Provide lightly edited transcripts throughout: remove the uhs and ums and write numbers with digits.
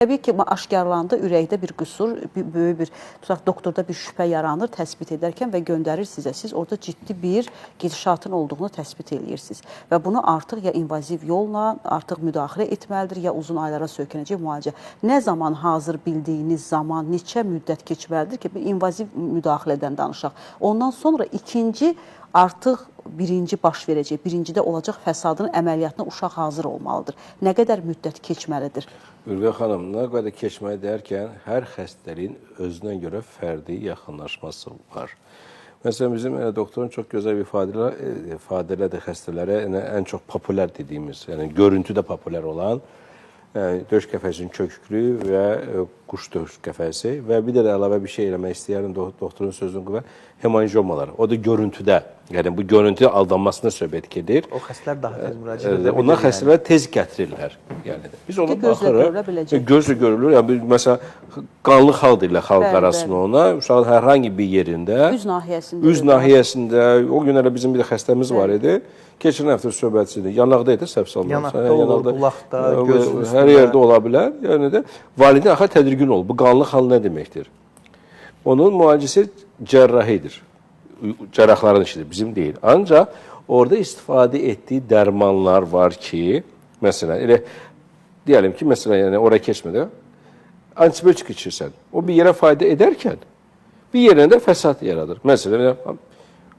Təbii ki, aşkarlandı, ürəkdə bir qüsur, böyük bir, tutaq, doktorda bir şübhə yaranır, təsbit edərkən və göndərir sizə. Siz orada ciddi bir gedişatın olduğunu təsbit edirsiniz. Və bunu artıq ya invaziv yolla, artıq müdaxilə etməlidir, ya uzun aylara söykənəcək müalicə. Nə zaman hazır bildiyiniz zaman, neçə müddət keçməlidir ki, bir invaziv müdaxilədən danışaq. Ondan sonra ikinci, artıq birinci baş verəcək, birincidə olacaq fəsadın əməliyyatına uşaq hazır olmalıdır. Nə qədər müddət keçməlidir? Ürgə xanım, nə qədər keçməli dərkən, hər xəstəliyin özünə görə fərdi yaxınlaşması var. Məsələn, bizim doktorun çox gözəl ifadələrdir xəstələrə, ən çox populyar dediyimiz, yəni görüntüdə populyar olan döş qəfəsinin köklü və quş döş qəfəsi və bir də əlavə bir şey eləmək istəyərəm doktorun sözünü qıva, hemanjiomalar. O da görüntüdə, yəni bu görüntü aldanmasına söhbət gedir. O xəstələr daha tez müraciət edir. Onlar xəstələr tez gətirirlər. Yəni biz ona baxırıq. Gözlə görülür. Yəni məsələn qanlı xal deyirlər xalq arasında ona. Uşağın hər hansı bir yerində, üz nahiyəsində, o gün elə bizim bir də xəstəmiz var idi. Keçən həftə söhbətçidir. Yanaqda idi, səhv salınmaz. Yanaqda olur, qulaqda, gözün üstündə. Hər yerdə ola bilər. Yəni də valideyn axı tədirgin olur. Bu qanlı xal nə deməkdir? Onun müalicəsi cərrahidir. Cərrahların işidir, bizim deyil. Ancaq orada istifadə etdiyi dərmanlar var ki, məsələn, elə deyəlim ki, məsələn, yəni oraya keçmədən antibiotik içirsən. O bir yerə fayda edərkən, bir yerində fəsad yaradır. Məsələn,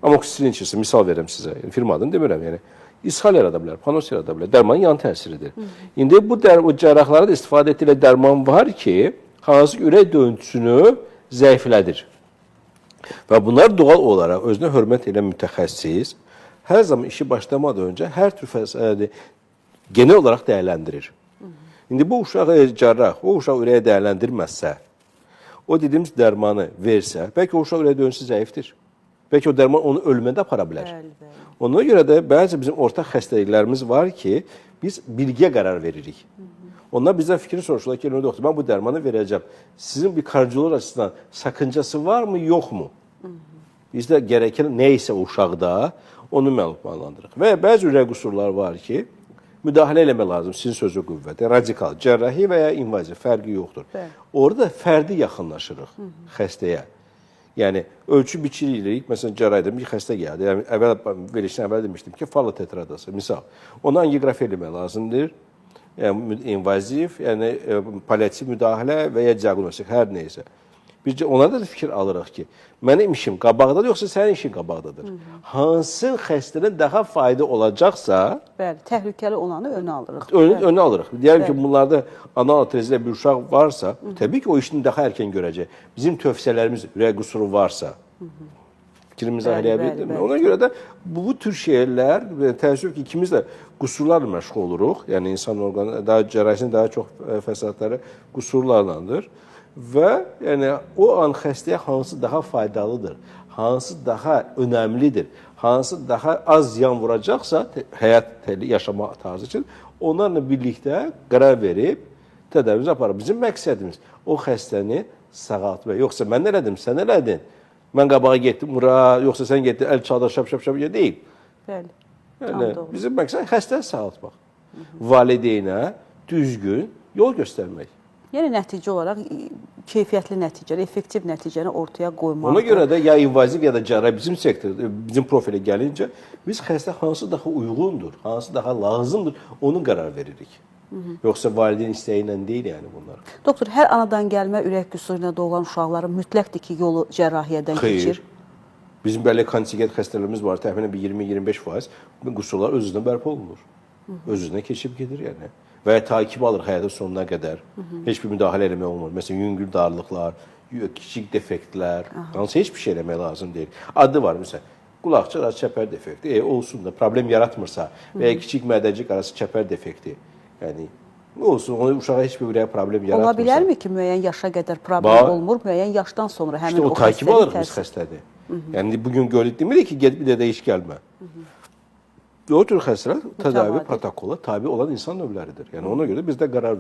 amoxicillin içirsən, misal verirəm sizə, firma adını demirəm, yəni ishal yarada bilər, panos yarada bilər, dərmanın yan təsiridir. İndi bu cərrahlarda istifadə etdiyi dərman var ki, hansı ürək döntüsünü zəiflədir. Və bunlar doğal olaraq özünə hörmət edən mütəxəssis hər zaman işi başlamadan öncə hər tür fəsadi genel olaraq dəyərləndirir. İndi bu uşaq cərrah, o uşaq ürəyə dəyərləndirməzsə, o dediyimiz dərmanı versə, bəlkə o uşaq ürək döntüsü zəifdir. Bəlkə o dərman onu ölmədə apara bilər. Ona görə də bəzi bizim ortaq xəstəliklərimiz var ki, biz bilgiyə qərar veririk. Onlar bizdən fikri soruşurlar ki, doktor, mən bu dərmanı verəcəm. Sizin bir kardiolog açısından sakıncası varmı, yoxmu? Bizdə gərəkən nə isə uşaqda onu məlumatlandırırıq. Və bəzi ürək qüsurları var ki, müdaxilə eləmək lazım, sizin sözü qüvvəti, radikal, cərrahi və ya invaziv, fərqi yoxdur. Orada fərdi yaxınlaşırıq xəstəyə. Yəni, ölçü biçilirik, məsələn, cərrahide bir xəstə gəldi. Yəni, verişdən əvvəl demişdim ki, falla tetradası, misal. Ona angiografiya eləmək lazımdır. Yəni, invaziv, yəni paliativ müdaxilə və ya diaqnostik, hər neysə. Biz onlarda da fikir alırıq ki, mənim işim qabaqdadır, yoxsa sənin işin qabaqdadır. Hansı xəstənin daha fayda olacaqsa... Bəli, təhlükəli olanı önə alırıq. Önə alırıq. Deyəlim ki, bunlarda anal arteriyasında bir uşaq varsa, təbii ki, o işini daha erkən görəcək. Bizim tövsiyələrimiz ürək qüsuru varsa, fikrimizi eləyə bildim. Ona görə də bu tür şeylər, təəssüf ki, ikimiz də qüsurlarla məşğul oluruq. Yəni, insan orqanı, cərrahisinin daha çox fəsadları qüsurlarlandır. Və yəni, o an xəstəyə hansı daha faydalıdır, hansı daha önəmlidir, hansı daha az ziyan vuracaqsa həyat yaşama tarzı üçün onlarla birlikdə qərar verib tədavimizi aparır. Bizim məqsədimiz o xəstəni sağaltmaq. Yoxsa mən elədim, sən elədin, mən qabağa getdim, yoxsa sən getdin, əl çaldır, şap-şap deyil. Bəli, yəni, bizim məqsəd xəstəni sağaltmaq. Valideynə düzgün yol göstərmək. Yəni, nəticə olaraq keyfiyyətli nəticəni, effektiv nəticəni ortaya qoymalıdır. Ona görə də ya invaziv ya da cərrahi bizim sektorda, bizim profilə gəlincə, biz xəstə hansı daha uyğundur, hansı daha lazımdır, onu qərar veririk. Yoxsa valideyn istəyi ilə deyil yəni bunlar. Doktor, hər anadan gəlmə ürək qüsuru ilə doğulan uşaqların mütləqdir ki, yolu cərrahiyyədən keçir. Bizim belə kontingent xəstələrimiz var, təxminən bir 20-25% qüsurlar öz-özünə bərpa olunur. Öz-özünə keçib gedir yəni. Və ya takib alır həyatın sonuna qədər. Heç bir müdaxilə eləmək olmur. Məsələn, yüngül darlıqlar, kiçik defektlər, hansı heç bir şey eləmək lazım deyil. Adı var, məsələn, qulaqçı arası çəpər defekti, olsun da, problem yaratmırsa və ya kiçik mədəcik arası çəpər defekti, yəni, olsun, onu uşağa heç bir ürək problem yaratmırsa. Ola bilərmi ki, müəyyən yaşa qədər problem olmur, müəyyən yaşdan sonra həmin o xəstəlik təsir? İşte o takib alırıq biz xəstədir. Yəni, bugün görülük demirik ki, get bir də iş gəlmə. O tür xəstələr tədavi protokola tabi olan insan növləridir. Yəni ona görə biz də qərar veririk.